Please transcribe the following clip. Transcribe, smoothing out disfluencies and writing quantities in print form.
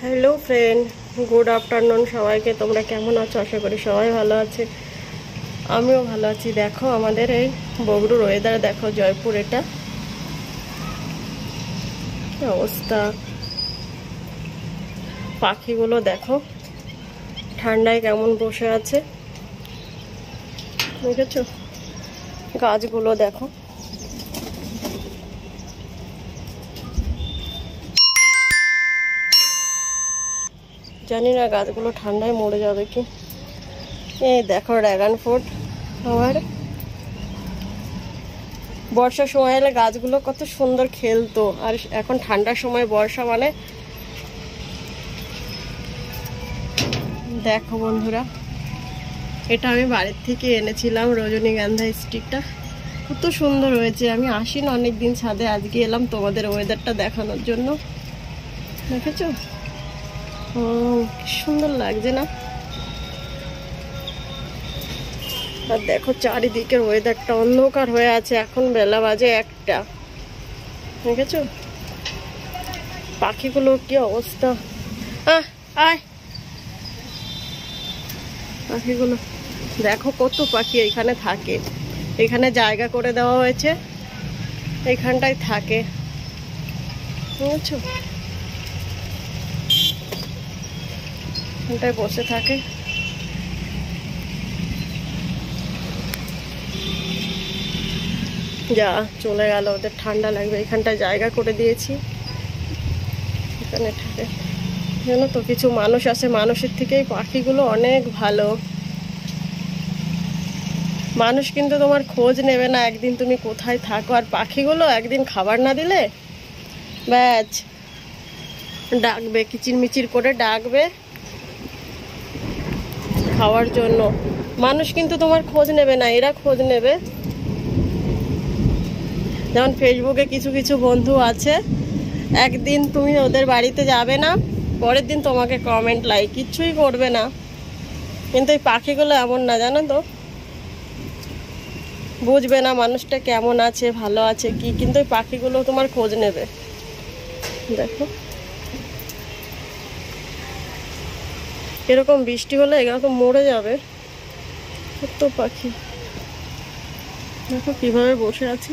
Hello friend, good afternoon সবাইকে। তোমরা কেমন আছো? আশা করি সবাই ভালো আছে, আমিও ভালো আছি। দেখো আমাদের এই বগুড়ার ওয়েদার দেখো, জয়পুর, এটা কি অবস্থা। পাখিগুলো দেখো ঠান্ডায় কেমন বসে আছে, দেখেছো? গাছগুলো দেখো, জানি না গাছগুলো ঠান্ডায় মরে যাবে কি। এই দেখো ড্রাগন ফ্রুট। আবার বর্ষার সময় এলে গাছগুলো কত সুন্দর খেলতো, আর এখন ঠান্ডার সময় বর্ষা মানে দেখো বন্ধুরা, এটা আমি বাড়ির থেকে এনেছিলাম রজনীগন্ধা স্টিকটা, কত সুন্দর হয়েছে। আমি আসি না অনেকদিন ছাদে, আজকে এলাম তোমাদের ওয়েদারটা দেখানোর জন্য। দেখেছো কি সুন্দর লাগছে না? আর দেখো চারিদিকের ওয়েদারটা অন্ধকার হয়ে আছে, এখন বেলা বাজে 1টা। দেখেছো পাখিগুলো কি অবস্থা। আয় পাখিগুলো দেখো, কত পাখি এখানে থাকে। এখানে জায়গা করে দেওয়া হয়েছে, এখানটায় থাকে, বুঝেছো? এখানটায় বসে থাকে। যা চলে গেল, ওদের ঠান্ডা লাগবে। এখানটায় জায়গা করে দিয়েছি, এখানে থাকে। জানো তো কিছু মানুষ আছে, মানুষের থেকেই পাখিগুলো অনেক ভালো। মানুষ কিন্তু তোমার খোঁজ নেবে না একদিন তুমি কোথায় থাকো, আর পাখিগুলো একদিন খাবার না দিলে ব্যাস ডাকবে, কিচিরমিচির করে ডাকবে খাওয়ার জন্য। মানুষ কিন্তু তোমার খোঁজ নেবে না, এরা খোঁজ নেবে। যেমন ফেসবুকে কিছু কিছু বন্ধু আছে, একদিন তুমি ওদের বাড়িতে যাবে না, পরের দিন তোমাকে কমেন্ট লাইক কিচ্ছুই করবে না। কিন্তু এই পাখিগুলো এমন না, জানো তো, বুঝবে না মানুষটা কেমন আছে, ভালো আছে কি, কিন্তু এই পাখিগুলো তোমার খোঁজ নেবে। দেখো এরকম বৃষ্টি হলে এগুলো তো মরে যাবে। কত পাখি দেখো কিভাবে বসে আছে।